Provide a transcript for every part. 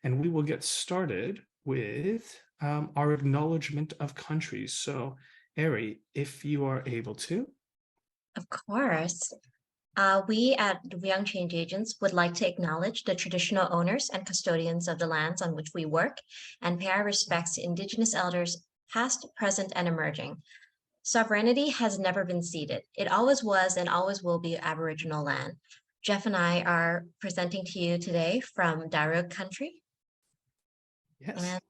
and we will get started with our acknowledgement of countries. So, Ari, if you are able to. Of course. We at Young Change Agents would like to acknowledge the traditional owners and custodians of the lands on which we work and pay our respects to Indigenous elders, past, present, and emerging. Sovereignty has never been ceded. It always was and always will be Aboriginal land. Jeff and I are presenting to you today from Darug country. Yes. And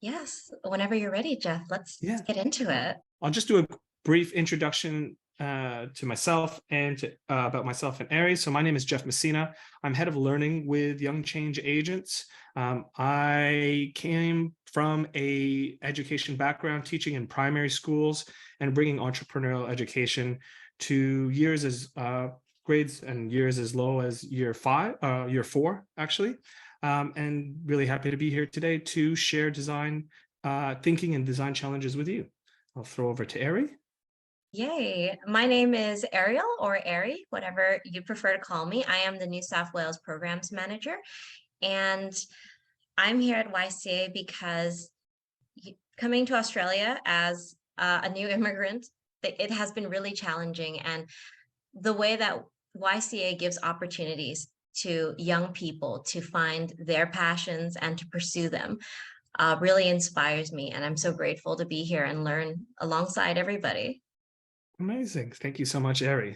yes, whenever you're ready, Jeff, let's get into it. I'll just do a brief introduction to myself and about myself and Ari. So my name is Jeff Messina. I'm head of learning with Young Change Agents. I came from a education background, teaching in primary schools and bringing entrepreneurial education to years as grades and years as low as year 4, actually. And really happy to be here today to share design thinking and design challenges with you. I'll throw over to Ari. Yay. My name is Ariel, or Ari, whatever you prefer to call me. I am the New South Wales Programs Manager, and I'm here at YCA because coming to Australia as a new immigrant, it has been really challenging. And the way that YCA gives opportunities to young people to find their passions and to pursue them really inspires me. And I'm so grateful to be here and learn alongside everybody. Amazing. Thank you so much, Ari.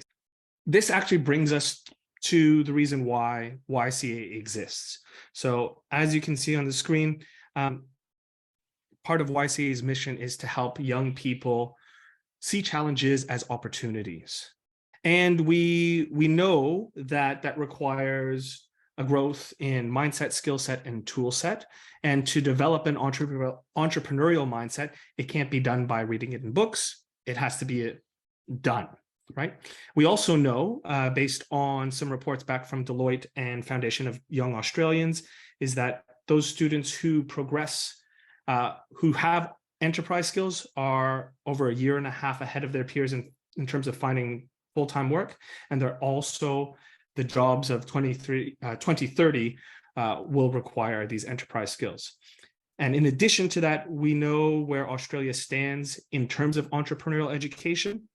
This actually brings us to the reason why YCA exists. So as you can see on the screen, part of YCA's mission is to help young people see challenges as opportunities. And we know that requires a growth in mindset, skill set, and tool set. And to develop an entrepreneurial mindset, it can't be done by reading it in books. It has to be done, right? We also know, based on some reports back from Deloitte and Foundation of Young Australians, is that those students who progress, who have enterprise skills, are over a year and a half ahead of their peers in terms of finding full-time work. And they're also, the jobs of 2030 will require these enterprise skills. And in addition to that, we know where Australia stands in terms of entrepreneurial education,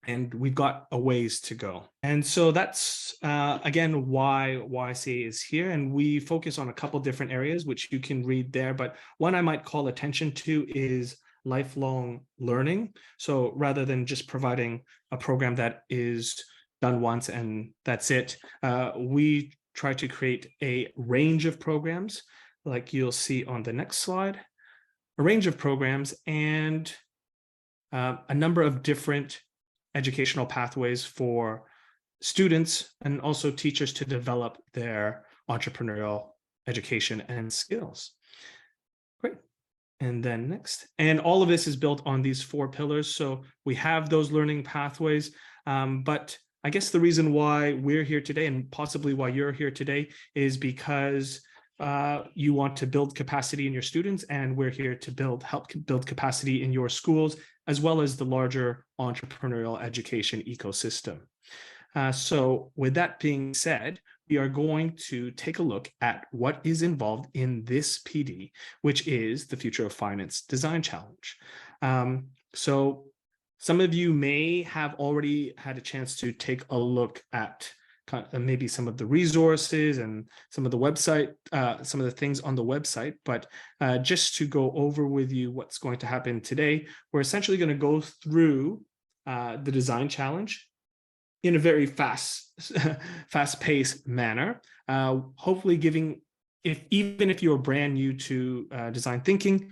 and we've got a ways to go. And so that's, again, why YCA is here. And we focus on a couple different areas, which you can read there. But one I might call attention to is lifelong learning. So rather than just providing a program that is done once and that's it, we try to create a range of programs, like you'll see on the next slide, a range of programs and a number of different educational pathways for students and also teachers to develop their entrepreneurial education and skills. Great. And then next. And all of this is built on these 4 pillars. So we have those learning pathways, but I guess the reason why we're here today and possibly why you're here today is because you want to build capacity in your students, and we're here to help build capacity in your schools, as well as the larger entrepreneurial education ecosystem. So with that being said, we are going to take a look at what is involved in this PD, which is the Future of Finance Design Challenge. So some of you may have already had a chance to take a look at maybe some of the resources and some of the website, some of the things on the website, but just to go over with you what's going to happen today, we're essentially going to go through the design challenge in a very fast-paced manner, hopefully giving, even if you're brand new to design thinking,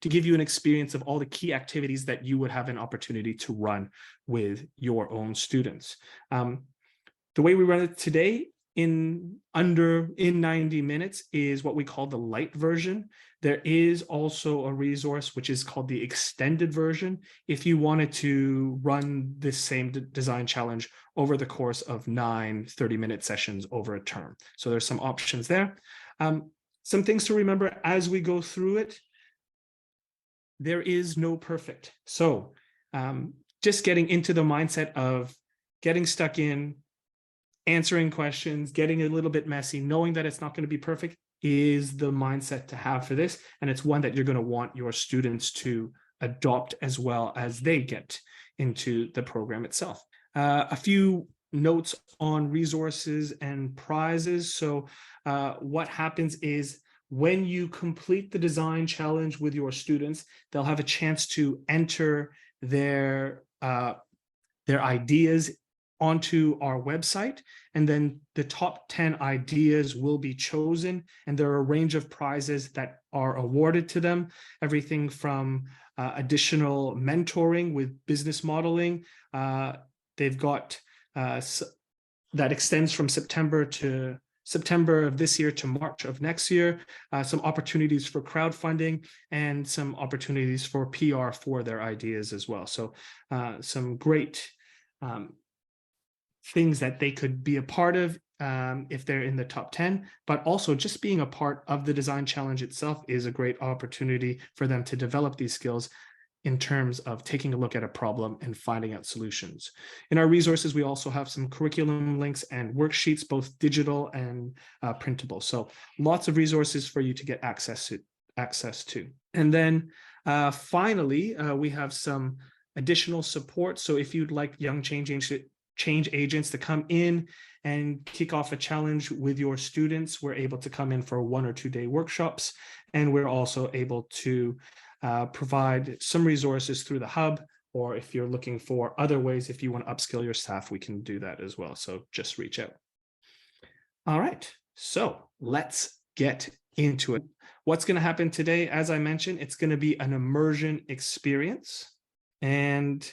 to give you an experience of all the key activities that you would have an opportunity to run with your own students. The way we run it today in 90 minutes is what we call the light version. There is also a resource which is called the extended version if you wanted to run this same design challenge over the course of 9 30-minute sessions over a term. So there's some options there. Some things to remember as we go through it. There is no perfect. So just getting into the mindset of getting stuck in, answering questions, getting a little bit messy, knowing that it's not going to be perfect, is the mindset to have for this, and it's one that you're going to want your students to adopt as well as they get into the program itself. A few notes on resources and prizes. So what happens is when you complete the design challenge with your students, they'll have a chance to enter their ideas onto our website, and then the top 10 ideas will be chosen, and there are a range of prizes that are awarded to them, everything from additional mentoring with business modeling. They've got that extends from September of this year to March of next year, some opportunities for crowdfunding and some opportunities for PR for their ideas as well. So some great things that they could be a part of if they're in the top 10, but also just being a part of the design challenge itself is a great opportunity for them to develop these skills in terms of taking a look at a problem and finding out solutions. In our resources, we also have some curriculum links and worksheets, both digital and printable. So lots of resources for you to get access to. And then finally, we have some additional support. So if you'd like young change agents to come in and kick off a challenge with your students, we're able to come in for 1 or 2 day workshops. And we're also able to provide some resources through the hub, or if you're looking for other ways, if you want to upskill your staff, we can do that as well. So just reach out. All right, so let's get into it. What's going to happen today? As I mentioned, it's going to be an immersion experience. And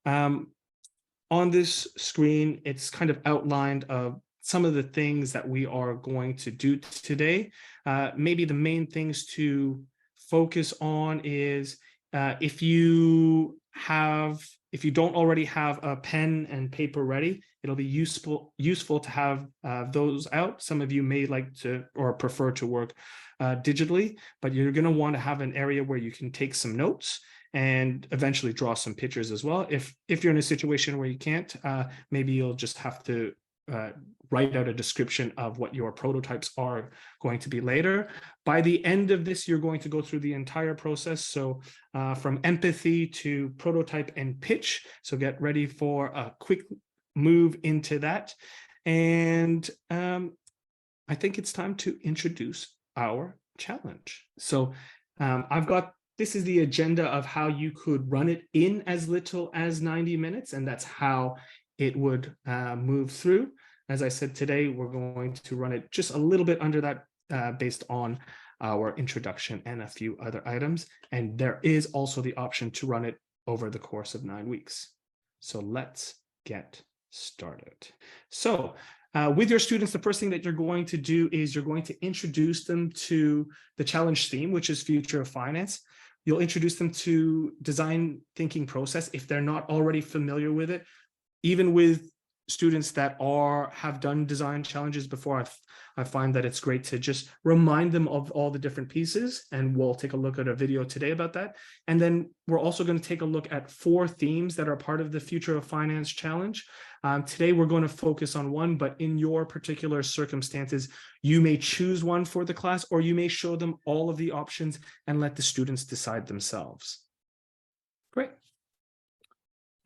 on this screen, it's kind of outlined of some of the things that we are going to do today. Maybe the main things to focus on is if you don't already have a pen and paper ready, it'll be useful to have those out. Some of you may like to or prefer to work digitally, but you're going to want to have an area where you can take some notes and eventually draw some pictures as well. If you're in a situation where you can't, maybe you'll just have to write out a description of what your prototypes are going to be later. By the end of this, you're going to go through the entire process. So from empathy to prototype and pitch. So get ready for a quick move into that. And I think it's time to introduce our challenge. So this is the agenda of how you could run it in as little as 90 minutes, and that's how it would move through. As I said, today, we're going to run it just a little bit under that based on our introduction and a few other items. And there is also the option to run it over the course of 9 weeks. So let's get started. So with your students, the first thing that you're going to do is you're going to introduce them to the challenge theme, which is Future of Finance. You'll introduce them to design thinking process if they're not already familiar with it. Even with students that have done design challenges before, I find that it's great to just remind them of all the different pieces, and we'll take a look at a video today about that. And then we're also going to take a look at 4 themes that are part of the Future of Finance challenge. Today, we're going to focus on one, but in your particular circumstances, you may choose one for the class, or you may show them all of the options and let the students decide themselves. Great.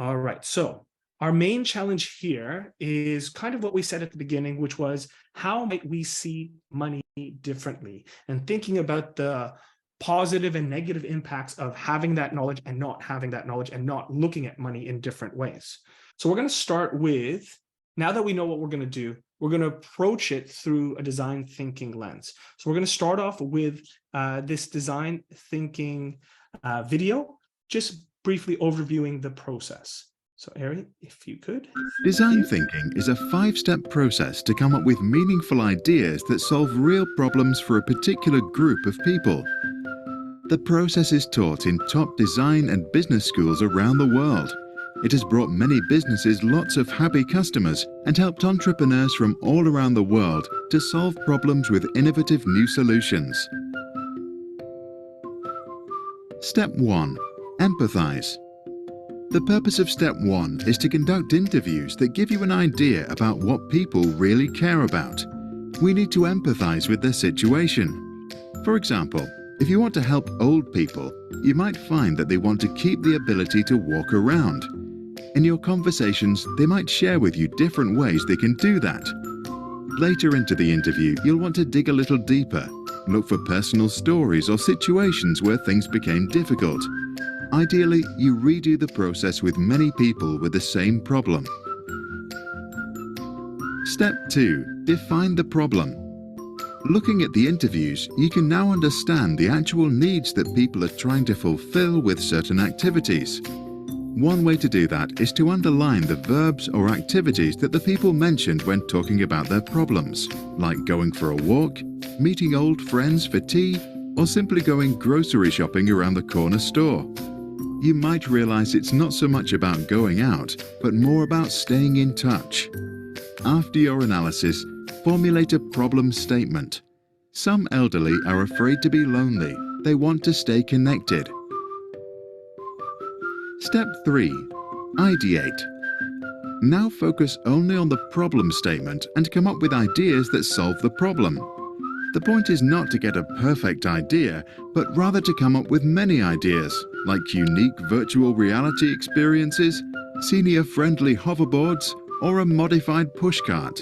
All right, so our main challenge here is kind of what we said at the beginning, which was how might we see money differently, and thinking about the positive and negative impacts of having that knowledge and not having that knowledge, and not looking at money in different ways. So we're going to start with, now that we know what we're going to do, we're going to approach it through a design thinking lens. So we're going to start off with this design thinking video, just briefly overviewing the process. So Ari, if you could. Design thinking is a 5-step process to come up with meaningful ideas that solve real problems for a particular group of people. The process is taught in top design and business schools around the world. It has brought many businesses lots of happy customers and helped entrepreneurs from all around the world to solve problems with innovative new solutions. Step 1. Empathize. The purpose of Step 1 is to conduct interviews that give you an idea about what people really care about. We need to empathize with their situation. For example, if you want to help old people, you might find that they want to keep the ability to walk around. In your conversations, they might share with you different ways they can do that. Later into the interview, you'll want to dig a little deeper, look for personal stories or situations where things became difficult. Ideally, you redo the process with many people with the same problem. Step 2. Define the problem. Looking at the interviews, you can now understand the actual needs that people are trying to fulfill with certain activities. One way to do that is to underline the verbs or activities that the people mentioned when talking about their problems, like going for a walk, meeting old friends for tea, or simply going grocery shopping around the corner store. You might realize it's not so much about going out, but more about staying in touch. After your analysis, formulate a problem statement. Some elderly are afraid to be lonely. They want to stay connected. Step 3. Ideate. Now focus only on the problem statement and come up with ideas that solve the problem. The point is not to get a perfect idea, but rather to come up with many ideas, like unique virtual reality experiences, senior-friendly hoverboards, or a modified pushcart.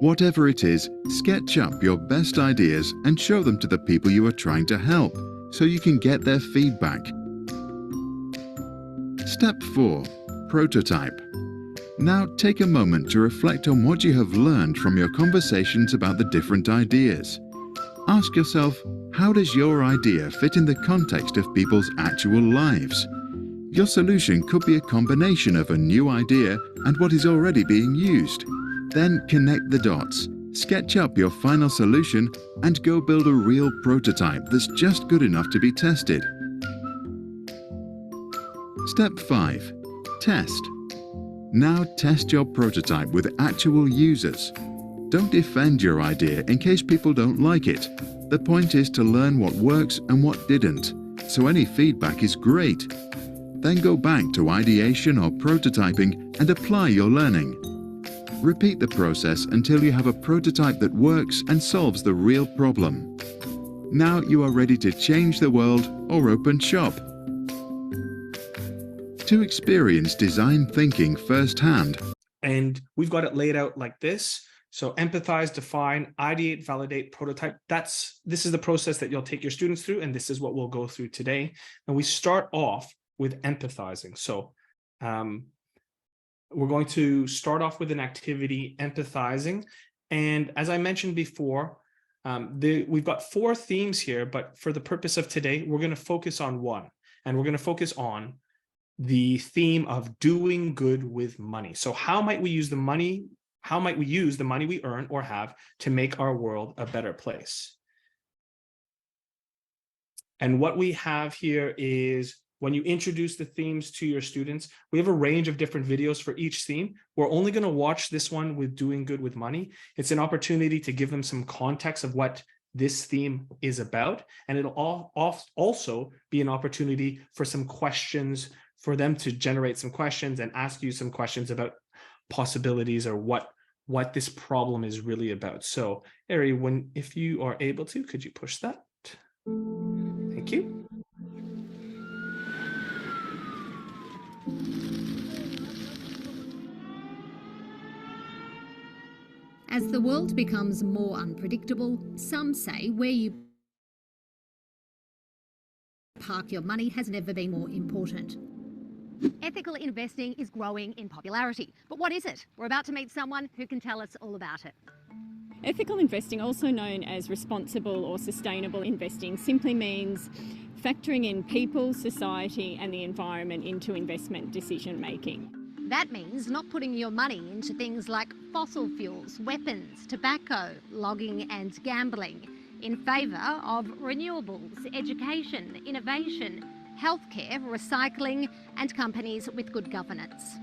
Whatever it is, sketch up your best ideas and show them to the people you are trying to help, so you can get their feedback. Step 4. Prototype. Now take a moment to reflect on what you have learned from your conversations about the different ideas. Ask yourself, how does your idea fit in the context of people's actual lives? Your solution could be a combination of a new idea and what is already being used. Then connect the dots, sketch up your final solution, and go build a real prototype that's just good enough to be tested. Step 5. Test. Now test your prototype with actual users. Don't defend your idea in case people don't like it. The point is to learn what works and what didn't, so any feedback is great. Then go back to ideation or prototyping and apply your learning. Repeat the process until you have a prototype that works and solves the real problem. Now you are ready to change the world or open shop. To experience design thinking firsthand. And we've got it laid out like this. So empathize, define, ideate, validate, prototype. This is the process that you'll take your students through, and this is what we'll go through today. And we start off with empathizing. So we're going to start off with an activity, empathizing. And as I mentioned before, we've got 4 themes here, but for the purpose of today, we're going to focus on one, and we're going to focus on the theme of doing good with money. So how might we use the money? How might we use the money we earn or have to make our world a better place? And what we have here is, when you introduce the themes to your students, we have a range of different videos for each theme. We're only going to watch this one with doing good with money. It's an opportunity to give them some context of what this theme is about. And it'll also be an opportunity for some questions, for them to generate some questions and ask you some questions about possibilities or what this problem is really about. So Ari, if you are able to, could you push that? Thank you. As the world becomes more unpredictable, some say where you park your money has never been more important. Ethical investing is growing in popularity. But what is it? We're about to meet someone who can tell us all about it. Ethical investing, also known as responsible or sustainable investing, simply means factoring in people, society and the environment into investment decision making. That means not putting your money into things like fossil fuels, weapons, tobacco, logging and gambling, in favour of renewables, education, innovation, healthcare, recycling and companies with good governance.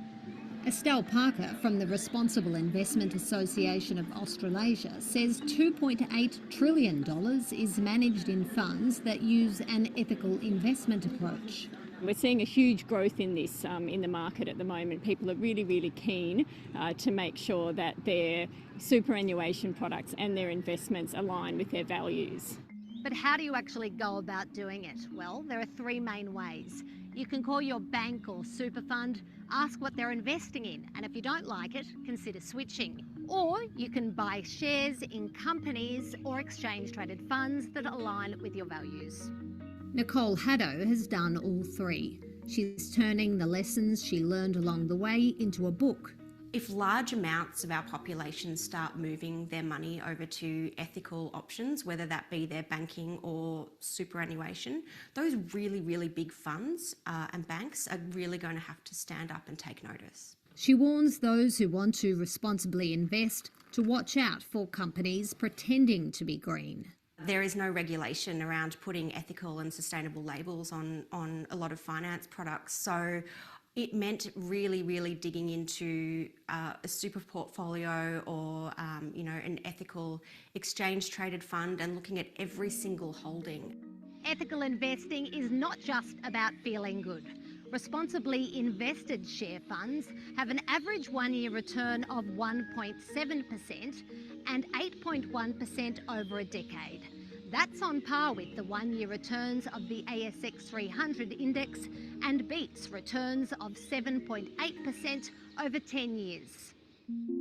Estelle Parker from the Responsible Investment Association of Australasia says $2.8 trillion is managed in funds that use an ethical investment approach. We're seeing a huge growth in this in the market at the moment. People are really, really keen to make sure that their superannuation products and their investments align with their values. But how do you actually go about doing it? Well, there are three main ways. You can call your bank or super fund, ask what they're investing in, and if you don't like it, consider switching. Or you can buy shares in companies or exchange-traded funds that align with your values. Nicole Haddo has done all three. She's turning the lessons she learned along the way into a book. If large amounts of our population start moving their money over to ethical options, whether that be their banking or superannuation, those really, really big funds and banks are really going to have to stand up and take notice. She warns those who want to responsibly invest to watch out for companies pretending to be green. There is no regulation around putting ethical and sustainable labels on a lot of finance products. So it meant really, really digging into a super portfolio or, an ethical exchange-traded fund and looking at every single holding. Ethical investing is not just about feeling good. Responsibly invested share funds have an average one-year return of 1.7% and 8.1% over a decade. That's on par with the one-year returns of the ASX 300 index and beats returns of 7.8% over 10 years.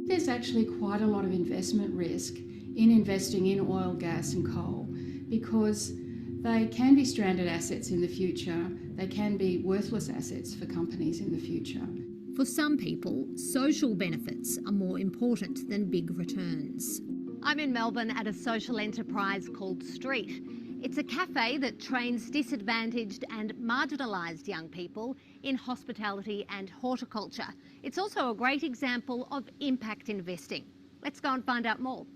There's actually quite a lot of investment risk in investing in oil, gas and coal because they can be stranded assets in the future. They can be worthless assets for companies in the future. For some people, social benefits are more important than big returns. I'm in Melbourne at a social enterprise called Street. It's a cafe that trains disadvantaged and marginalised young people in hospitality and horticulture. It's also a great example of impact investing. Let's go and find out more.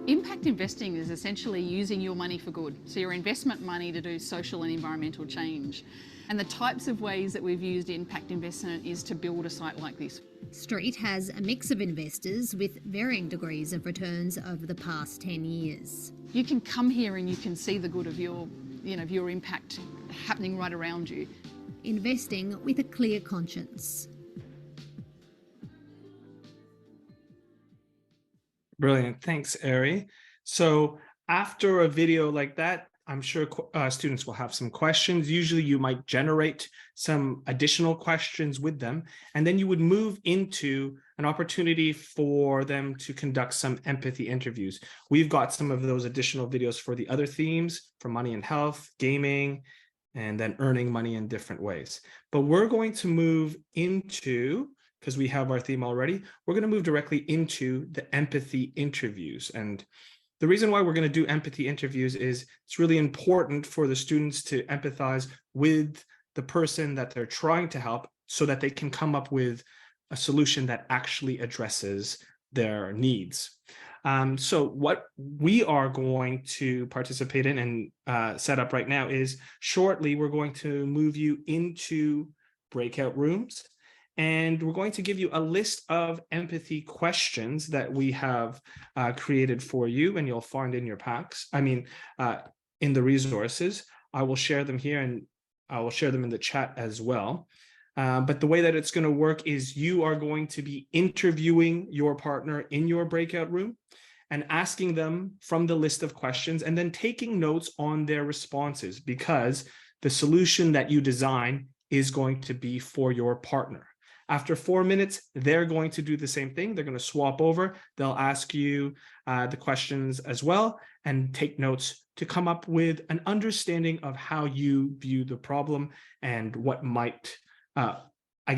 Impact investing is essentially using your money for good, so your investment money to do social and environmental change. And the types of ways that we've used impact investment is to build a site like this. Street has a mix of investors with varying degrees of returns over the past 10 years. You can come here and you can see the good of your impact happening right around you. Investing with a clear conscience. Brilliant. Thanks, Ari. So after a video like that, I'm sure students will have some questions. Usually you might generate some additional questions with them, and then you would move into an opportunity for them to conduct some empathy interviews. We've got some of those additional videos for the other themes, for money and health, gaming, and then earning money in different ways. But we're going to move into, because we have our theme already, we're going to move directly into the empathy interviews. And the reason why we're going to do empathy interviews is it's really important for the students to empathize with the person that they're trying to help so that they can come up with a solution that actually addresses their needs. So what we are going to participate in and set up right now is shortly we're going to move you into breakout rooms. And we're going to give you a list of empathy questions that we have created for you, and you'll find in your packs. In the resources. I will share them here, and I will share them in the chat as well. But the way that it's going to work is you are going to be interviewing your partner in your breakout room and asking them from the list of questions, and then taking notes on their responses, because the solution that you design is going to be for your partner. After 4 minutes, they're going to do the same thing. They're going to swap over. They'll ask you the questions as well and take notes to come up with an understanding of how you view the problem and what might,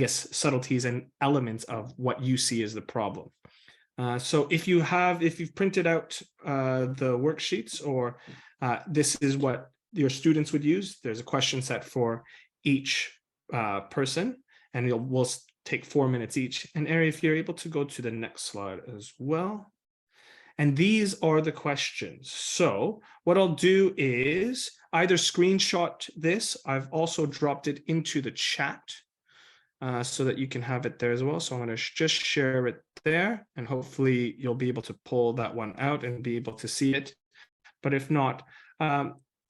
subtleties and elements of what you see as the problem. So if you've printed out the worksheets, or this is what your students would use, there's a question set for each person, and we'll take 4 minutes each. And Ari, if you're able to go to the next slide as well. And these are the questions. So what I'll do is either screenshot this. I've also dropped it into the chat so that you can have it there as well. So I'm going to just share it there, and hopefully you'll be able to pull that one out and be able to see it. But if not,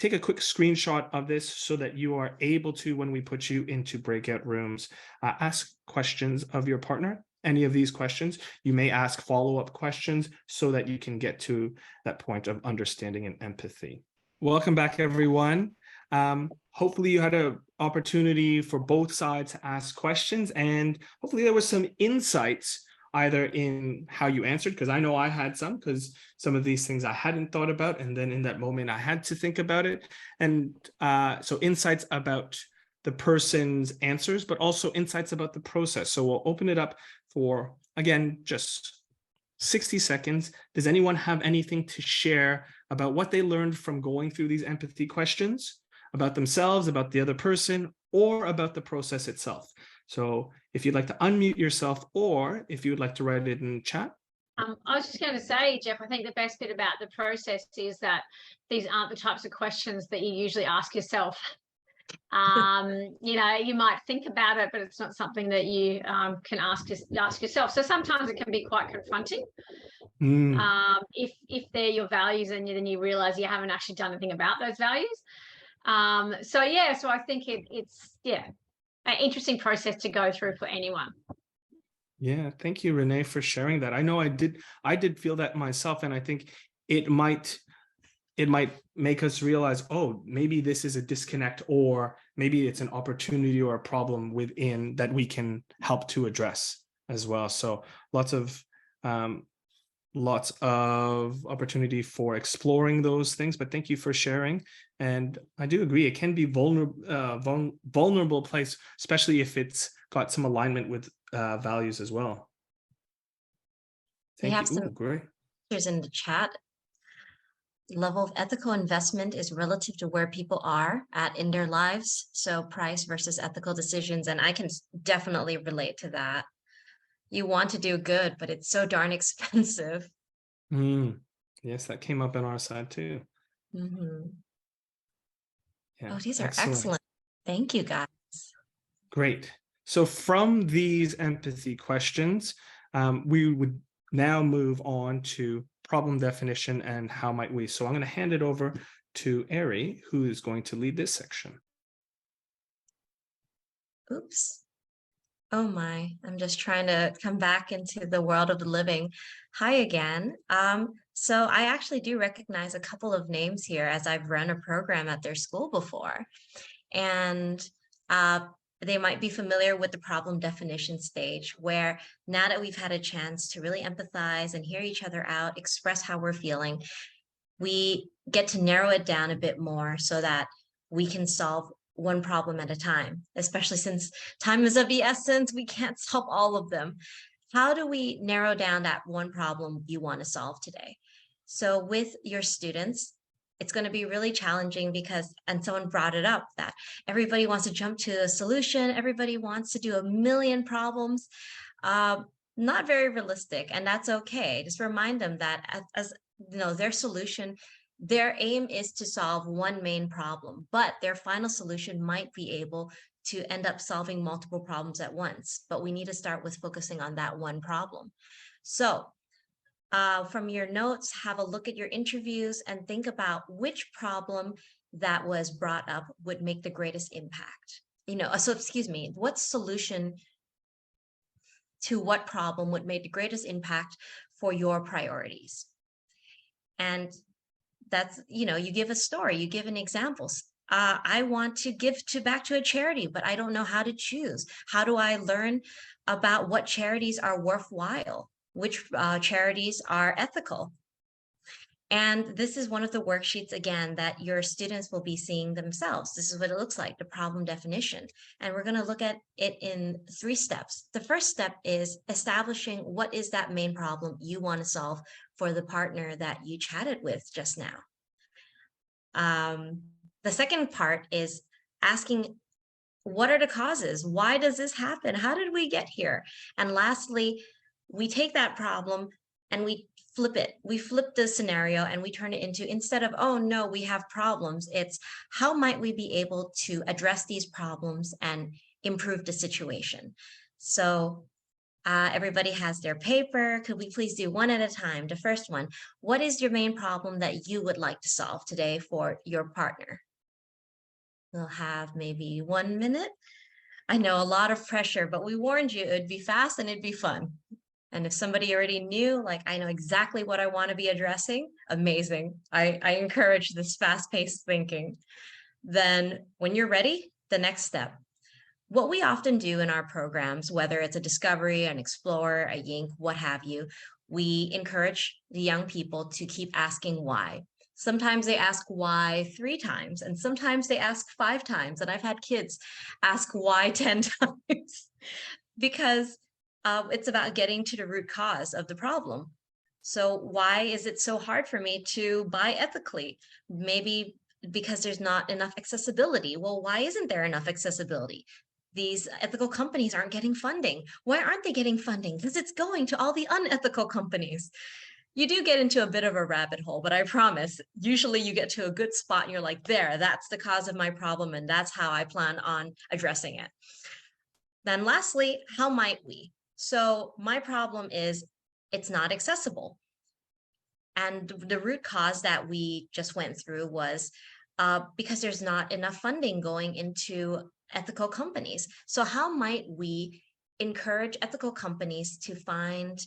take a quick screenshot of this so that you are able to, when we put you into breakout rooms, ask questions of your partner. Any of these questions, you may ask follow-up questions so that you can get to that point of understanding and empathy. Welcome back, everyone. Hopefully you had an opportunity for both sides to ask questions, and hopefully there was some insights either in how you answered, because I know I had some, because some of these things I hadn't thought about, and then in that moment I had to think about it. And so insights about the person's answers, but also insights about the process. So we'll open it up for, again, just 60 seconds. Does anyone have anything to share about what they learned from going through these empathy questions, about themselves, about the other person, or about the process itself? So if you'd like to unmute yourself, or if you would like to write it in chat. I was just going to say, Jeff, I think the best bit about the process is that these aren't the types of questions that you usually ask yourself. You know, you might think about it, but it's not something that you can ask yourself. So sometimes it can be quite confronting. If they're your values and then you realize you haven't actually done anything about those values. So I think it's an interesting process to go through for anyone. Yeah, thank you, Renee, for sharing that. I know I did feel that myself, and I think it might make us realize, oh, maybe this is a disconnect, or maybe it's an opportunity or a problem within that we can help to address as well. So lots of opportunity for exploring those things, but thank you for sharing. And I do agree, it can be vulnerable place, especially if it's got some alignment with values as well. We have you. some Great. Here's in the chat. Level of ethical investment is relative to where people are at in their lives. So price versus ethical decisions. And I can definitely relate to that. You want to do good, but it's so darn expensive. Yes, that came up on our side too. Yeah, oh, these are excellent. Thank you, guys. Great. So from these empathy questions, we would now move on to problem definition and how might we. So I'm going to hand it over to Ari, who is going to lead this section. Oops. Oh my, I'm just trying to come back into the world of the living. Hi again. So I actually do recognize a couple of names here, as I've run a program at their school before. And they might be familiar with the problem definition stage, where now that we've had a chance to really empathize and hear each other out, express how we're feeling, we get to narrow it down a bit more so that we can solve one problem at a time, especially since time is of the essence. We can't solve all of them. How do we narrow down that one problem you want to solve today? So with your students, it's going to be really challenging because, and someone brought it up, that everybody wants to jump to a solution. Everybody wants to do a million problems. Not very realistic, and that's okay. Just remind them that as you know, their solution, their aim is to solve one main problem, but their final solution might be able to end up solving multiple problems at once. But we need to start with focusing on that one problem. So from your notes, have a look at your interviews and think about which problem that was brought up would make the greatest impact. You know, so excuse me, what solution to what problem would make the greatest impact for your priorities? And that's, you know, you give a story, you give an example. I want to give back to a charity, but I don't know how to choose. How do I learn about what charities are worthwhile? Which charities are ethical? And this is one of the worksheets, again, that your students will be seeing themselves. This is what it looks like, the problem definition. And we're going to look at it in 3 steps. The first step is establishing what is that main problem you want to solve for the partner that you chatted with just now. The second part is asking, what are the causes? Why does this happen? How did we get here? And lastly, we take that problem and we flip it. We flip the scenario and we turn it into, instead of, oh no, we have problems, it's how might we be able to address these problems and improve the situation? So Everybody has their paper. Could we please do one at a time? The first one, what is your main problem that you would like to solve today for your partner? We'll have maybe 1 minute. I know a lot of pressure, but we warned you it'd be fast and it'd be fun. And if somebody already knew, like, I know exactly what I want to be addressing, amazing. I encourage this fast-paced thinking. Then when you're ready, the next step. What we often do in our programs, whether it's a discovery, an explorer, a YINC, what have you, we encourage the young people to keep asking why. Sometimes they ask why 3 times, and sometimes they ask 5 times. And I've had kids ask why 10 times because it's about getting to the root cause of the problem. So why is it so hard for me to buy ethically? Maybe because there's not enough accessibility. Well, why isn't there enough accessibility? These ethical companies aren't getting funding. Why aren't they getting funding? Because it's going to all the unethical companies. You do get into a bit of a rabbit hole, but I promise, usually you get to a good spot and you're like, there, that's the cause of my problem, and that's how I plan on addressing it. Then lastly, how might we? So my problem is it's not accessible. And the root cause that we just went through was because there's not enough funding going into ethical companies. So how might we encourage ethical companies to find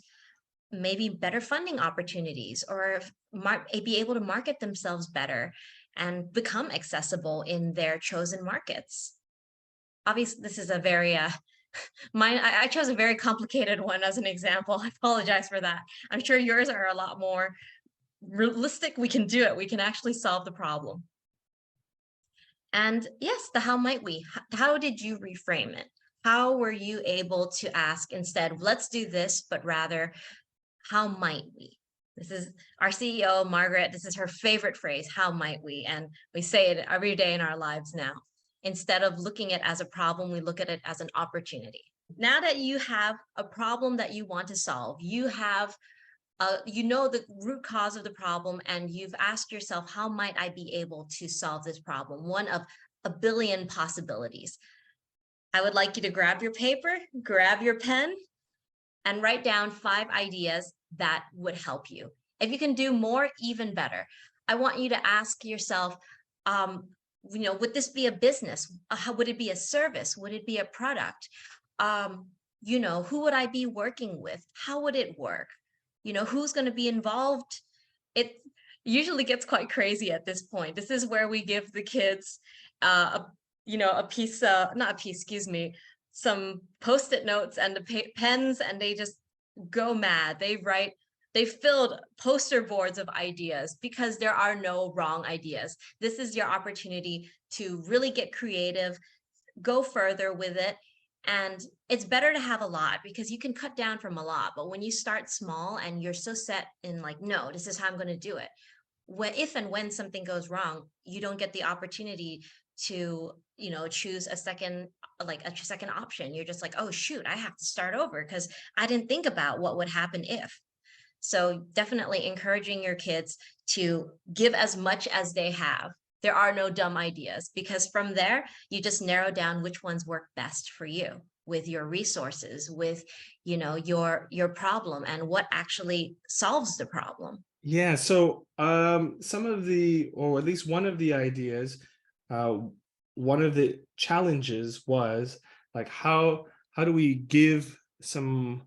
maybe better funding opportunities, or be able to market themselves better and become accessible in their chosen markets? Obviously, this is a very I chose a very complicated one as an example. I apologize for that. I'm sure yours are a lot more realistic. We can do it. We can actually solve the problem. And yes, the how might we? How did you reframe it? How were you able to ask instead, let's do this, but rather, how might we? This is our CEO, Margaret. This is her favorite phrase, how might we? And we say it every day in our lives now. Instead of looking at it as a problem, we look at it as an opportunity. Now that you have a problem that you want to solve, you have you know the root cause of the problem, and you've asked yourself, how might I be able to solve this problem? One of a billion possibilities. I would like you to grab your paper, grab your pen, and write down 5 ideas that would help you. If you can do more, even better. I want you to ask yourself, would this be a business? How would it be a service? Would it be a product? Who would I be working with? How would it work? Who's going to be involved? It usually gets quite crazy at this point. This is where we give the kids, some Post-it notes and the pens, and they just go mad. They filled poster boards of ideas because there are no wrong ideas. This is your opportunity to really get creative, go further with it. And it's better to have a lot because you can cut down from a lot. But when you start small and you're so set in like, no, this is how I'm going to do it. If and when something goes wrong, you don't get the opportunity to, choose a second option. You're just like, oh, shoot, I have to start over because I didn't think about what would happen if. So definitely encouraging your kids to give as much as they have. There are no dumb ideas, because from there, you just narrow down which ones work best for you with your resources, with, your problem and what actually solves the problem. Yeah, so some of the, or at least one of the ideas, one of the challenges was like, how do we give some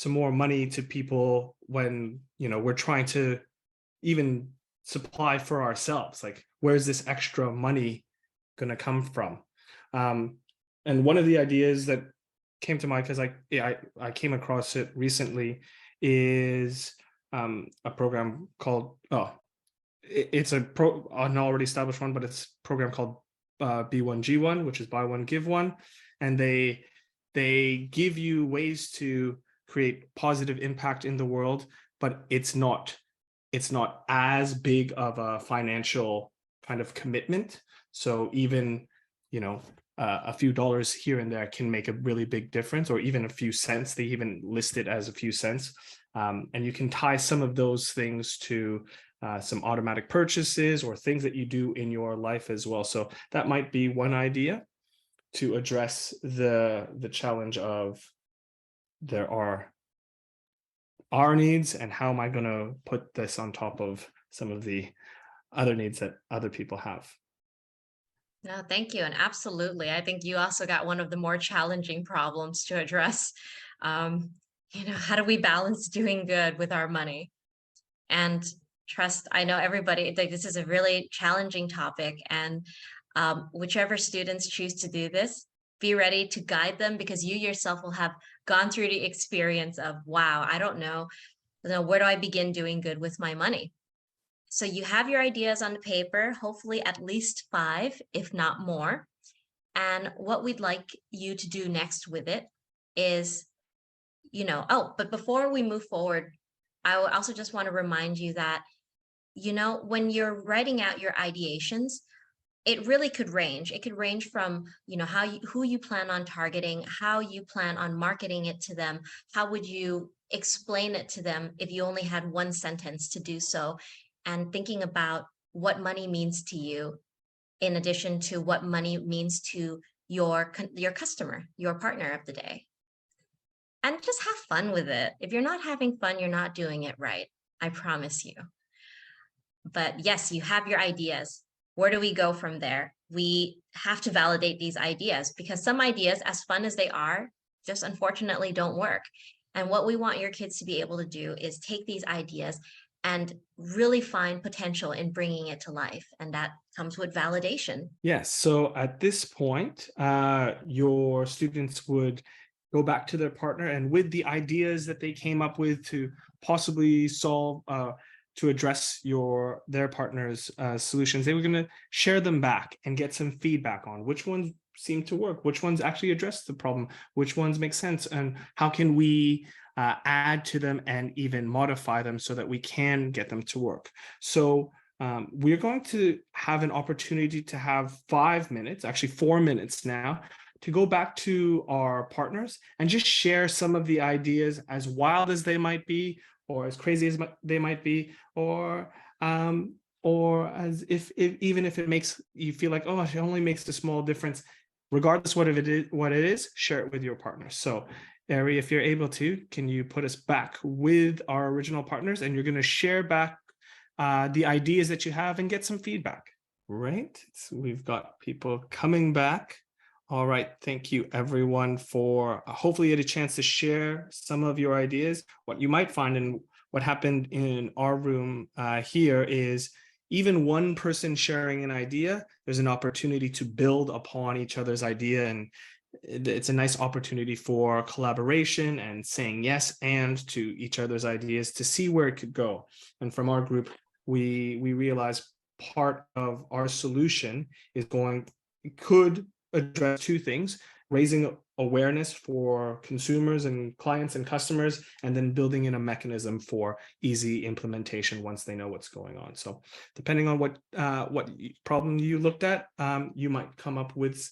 more money to people when, we're trying to even supply for ourselves? Like, where's this extra money going to come from? And one of the ideas that came to mind, because I came across it recently, is a program called, it's an already established one, but it's a program called B1G1, which is buy one, give one. And they give you ways to create positive impact in the world, but it's not as big of a financial kind of commitment. So even, a few dollars here and there can make a really big difference, or even a few cents. They even list it as a few cents. And you can tie some of those things to some automatic purchases or things that you do in your life as well. So that might be one idea to address the challenge of there are our needs and how am I going to put this on top of some of the other needs that other people have. No, thank you. And absolutely. I think you also got one of the more challenging problems to address. Um, how do we balance doing good with our money? And trust, I know everybody, like, this is a really challenging topic. And whichever students choose to do this, be ready to guide them, because you yourself will have gone through the experience of, wow, I don't know, where do I begin doing good with my money? So you have your ideas on the paper, hopefully at least 5, if not more. And what we'd like you to do next with it is, but before we move forward, I also just want to remind you that, when you're writing out your ideations, it really could range. It could range from, who you plan on targeting, how you plan on marketing it to them, how would you explain it to them if you only had one sentence to do so, and thinking about what money means to you, in addition to what money means to your customer, your partner of the day. And just have fun with it. If you're not having fun, you're not doing it right. I promise you. But yes, you have your ideas. Where do we go from there? We have to validate these ideas, because some ideas, as fun as they are, just unfortunately don't work. And what we want your kids to be able to do is take these ideas and really find potential in bringing it to life. And that comes with validation. Yes. So at this point, your students would go back to their partner, and with the ideas that they came up with to possibly solve, to address their partner's solutions, they were going to share them back and get some feedback on which ones seem to work, which ones actually address the problem, which ones make sense, and how can we add to them and even modify them so that we can get them to work. So we're going to have an opportunity to have 5 minutes, actually 4 minutes now, to go back to our partners and just share some of the ideas, as wild as they might be, or as crazy as they might be, or as if even if it makes you feel like, oh, it only makes a small difference. Regardless what it is, share it with your partner. So Ari, if you're able to, can you put us back with our original partners, and you're going to share back the ideas that you have and get some feedback, right? So we've got people coming back. All right, thank you everyone for hopefully you had a chance to share some of your ideas. What you might find, and what happened in our room here, is even one person sharing an idea, there's an opportunity to build upon each other's idea, and it's a nice opportunity for collaboration and saying yes and to each other's ideas to see where it could go. And from our group, we realized part of our solution could address 2 things: raising awareness for consumers and clients and customers, and then building in a mechanism for easy implementation once they know what's going on. So depending on what problem you looked at, you might come up with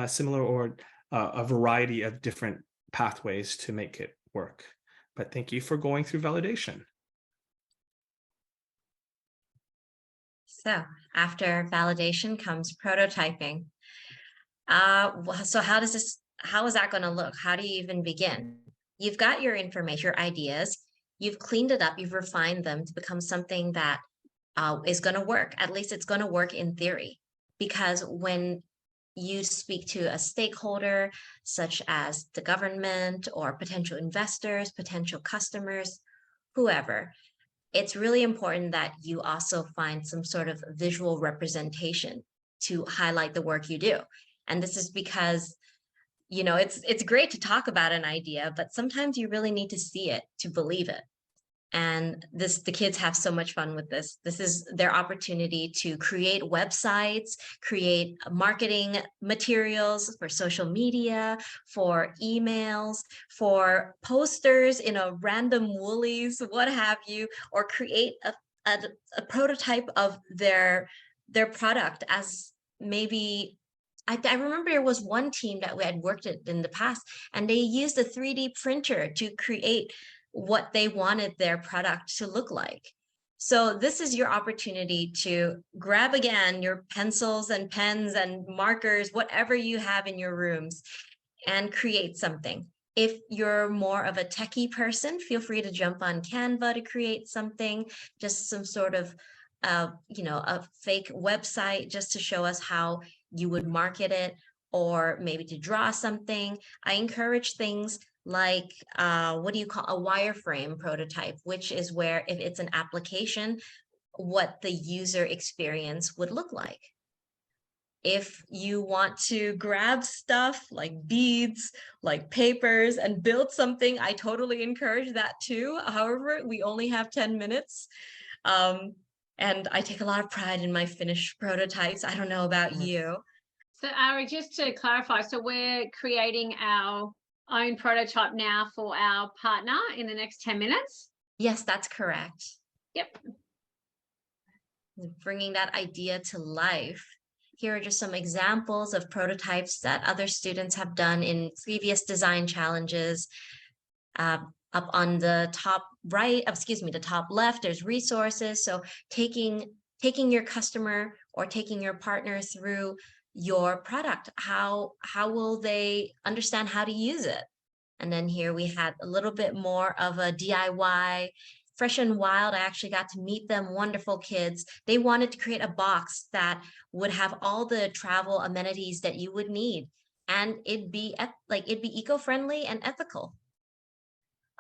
similar or a variety of different pathways to make it work. But thank you for going through validation. So after validation comes prototyping. So how is that going to look? How do you even begin? You've got your information, your ideas, you've cleaned it up, you've refined them to become something that is going to work. At least it's going to work in theory, because when you speak to a stakeholder, such as the government or potential investors, potential customers, whoever, it's really important that you also find some sort of visual representation to highlight the work you do. And this is because, it's great to talk about an idea, but sometimes you really need to see it to believe it. And the kids have so much fun with this. This is their opportunity to create websites, create marketing materials for social media, for emails, for posters in a random Woolies, what have you, or create a prototype of their product as maybe. I remember there was one team that we had worked at in the past, and they used a 3D printer to create what they wanted their product to look like. So this is your opportunity to grab again your pencils and pens and markers, whatever you have in your rooms, and create something. If you're more of a techie person, feel free to jump on Canva to create something, just some sort of, a fake website just to show us how you would market it, or maybe to draw something. I encourage things like, what do you call a wireframe prototype, which is where if it's an application, what the user experience would look like. If you want to grab stuff like beads, like papers, and build something, I totally encourage that too. However, we only have 10 minutes. And I take a lot of pride in my finished prototypes. I don't know about you. So Ari, just to clarify, so we're creating our own prototype now for our partner in the next 10 minutes? Yes, that's correct. Yep. Bringing that idea to life. Here are just some examples of prototypes that other students have done in previous design challenges. Up on the top right, the top left, there's resources. So taking your customer or taking your partner through your product, how will they understand how to use it? And then here we had a little bit more of a DIY. Fresh and Wild, I actually got to meet them, wonderful kids. They wanted to create a box that would have all the travel amenities that you would need, and it'd be eco-friendly and ethical.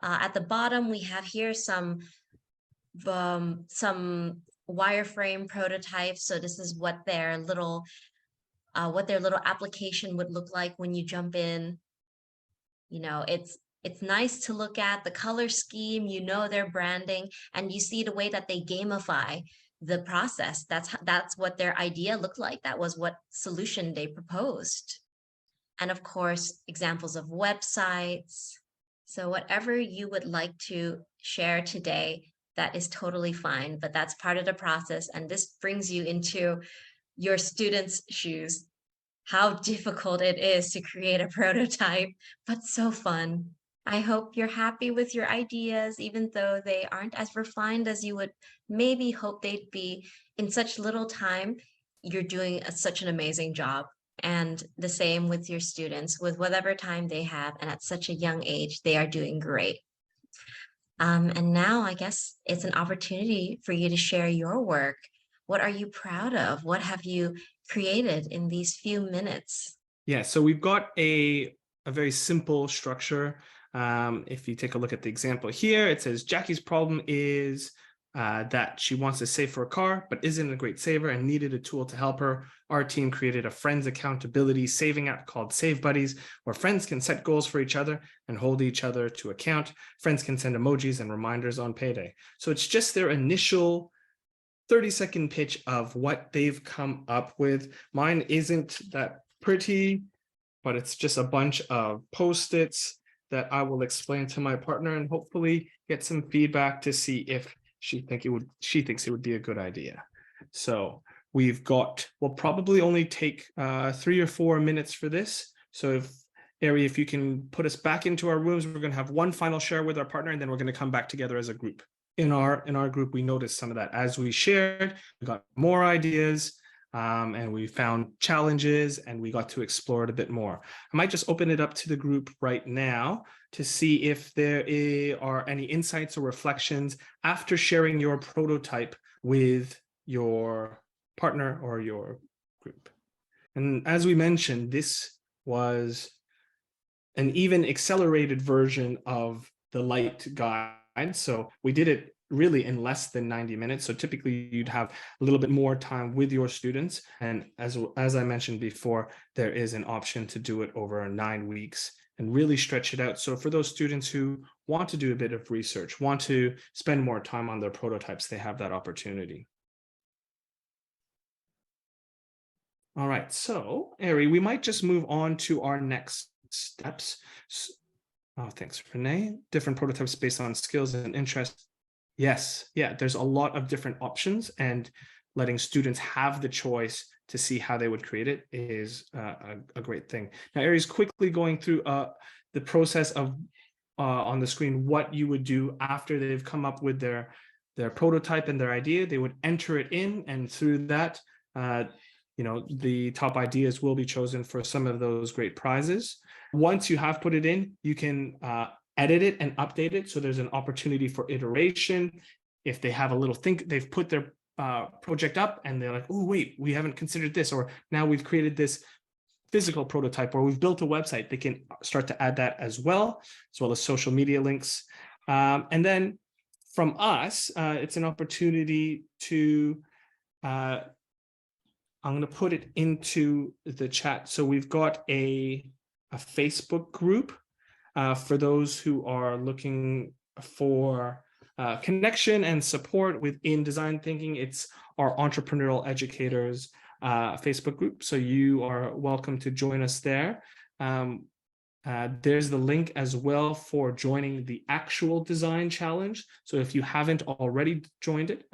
At the bottom, we have here some wireframe prototypes. So this is what their little application would look like when you jump in. It's nice to look at the color scheme, their branding, and you see the way that they gamify the process. That's what their idea looked like. That was what solution they proposed. And of course, examples of websites. So whatever you would like to share today, that is totally fine, but that's part of the process. And this brings you into your students' shoes, how difficult it is to create a prototype, but so fun. I hope you're happy with your ideas, even though they aren't as refined as you would maybe hope they'd be. In such little time, you're doing such an amazing job. And the same with your students, with whatever time they have, and at such a young age, they are doing great. And now I guess it's an opportunity for you to share your work. What are you proud of? What have you created in these few minutes? Yeah, so we've got a very simple structure. If you take a look at the example here, it says Jackie's problem is that she wants to save for a car, but isn't a great saver and needed a tool to help her. Our team created a friends accountability saving app called Save Buddies, where friends can set goals for each other and hold each other to account. Friends can send emojis and reminders on payday. So it's just their initial 30-second pitch of what they've come up with. Mine isn't that pretty, but it's just a bunch of Post-its that I will explain to my partner and hopefully get some feedback to see if she thinks it would be a good idea. So we'll probably only take 3 or 4 minutes for this. So if you can put us back into our rooms, we're going to have one final share with our partner, and then we're going to come back together as a group. In our group, we noticed some of that as we shared. We got more ideas, and we found challenges, and we got to explore it a bit more. I might just open it up to the group right now to see if there are any insights or reflections after sharing your prototype with your partner or your group. And as we mentioned, this was an even accelerated version of the Light Guide. So we did it really in less than 90 minutes. So typically you'd have a little bit more time with your students. And as I mentioned before, there is an option to do it over 9 weeks and really stretch it out. So for those students who want to do a bit of research, want to spend more time on their prototypes, they have that opportunity. All right, so Ari, we might just move on to our next steps. Oh, thanks, Renee. Different prototypes based on skills and interests. Yes, yeah, there's a lot of different options, and letting students have the choice to see how they would create it is a great thing. Now, Ari's quickly going through the process of on the screen what you would do after they've come up with their prototype and their idea. They would enter it in, and through that, the top ideas will be chosen for some of those great prizes. Once you have put it in, you can edit it and update it. So there's an opportunity for iteration. If they have a little they've put their project up and they're like, oh, wait, we haven't considered this, or now we've created this physical prototype, or we've built a website, they can start to add that as well as social media links. And then from us, it's an opportunity to, I'm going to put it into the chat. So we've got a Facebook group for those who are looking for connection and support within design thinking. It's our Entrepreneurial Educators Facebook group. So you are welcome to join us there. There's the link as well for joining the actual design challenge. So if you haven't already joined it,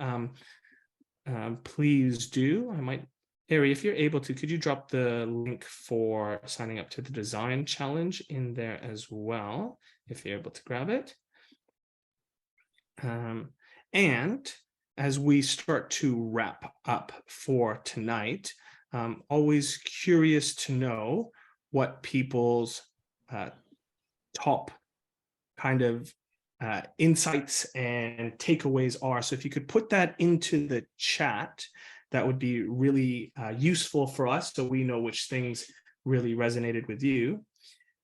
please do. Harry, if you're able to, could you drop the link for signing up to the design challenge in there as well, if you're able to grab it? And as we start to wrap up for tonight, always curious to know what people's top kind of insights and takeaways are. So if you could put that into the chat, that would be really useful for us, so we know which things really resonated with you.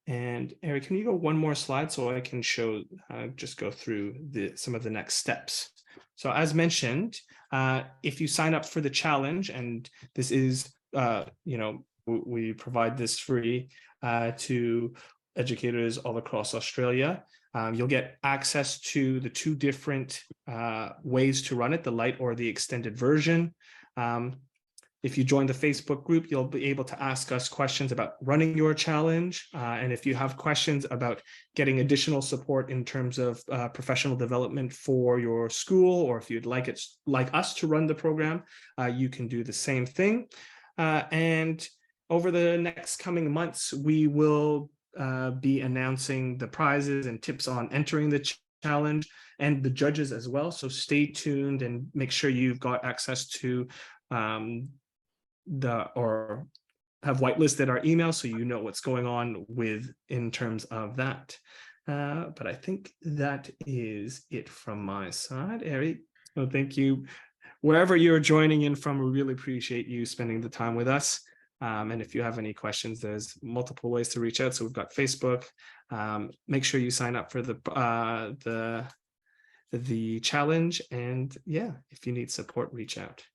And Eric, can you go one more slide so I can show, just go through some of the next steps. So as mentioned, if you sign up for the challenge, and this is, we provide this free to educators all across Australia, you'll get access to the 2 different ways to run it, the light or the extended version. If you join the Facebook group, you'll be able to ask us questions about running your challenge. And if you have questions about getting additional support in terms of professional development for your school, or if you'd like us to run the program, you can do the same thing. And over the next coming months, we will be announcing the prizes and tips on entering the challenge, and the judges as well. So stay tuned and make sure you've got access to or have whitelisted our email, so you know what's going on in terms of that. But I think that is it from my side. Eric, well, thank you. Wherever you're joining in from, we really appreciate you spending the time with us. And if you have any questions, there's multiple ways to reach out. So we've got Facebook. Make sure you sign up for the challenge. And yeah, if you need support, reach out.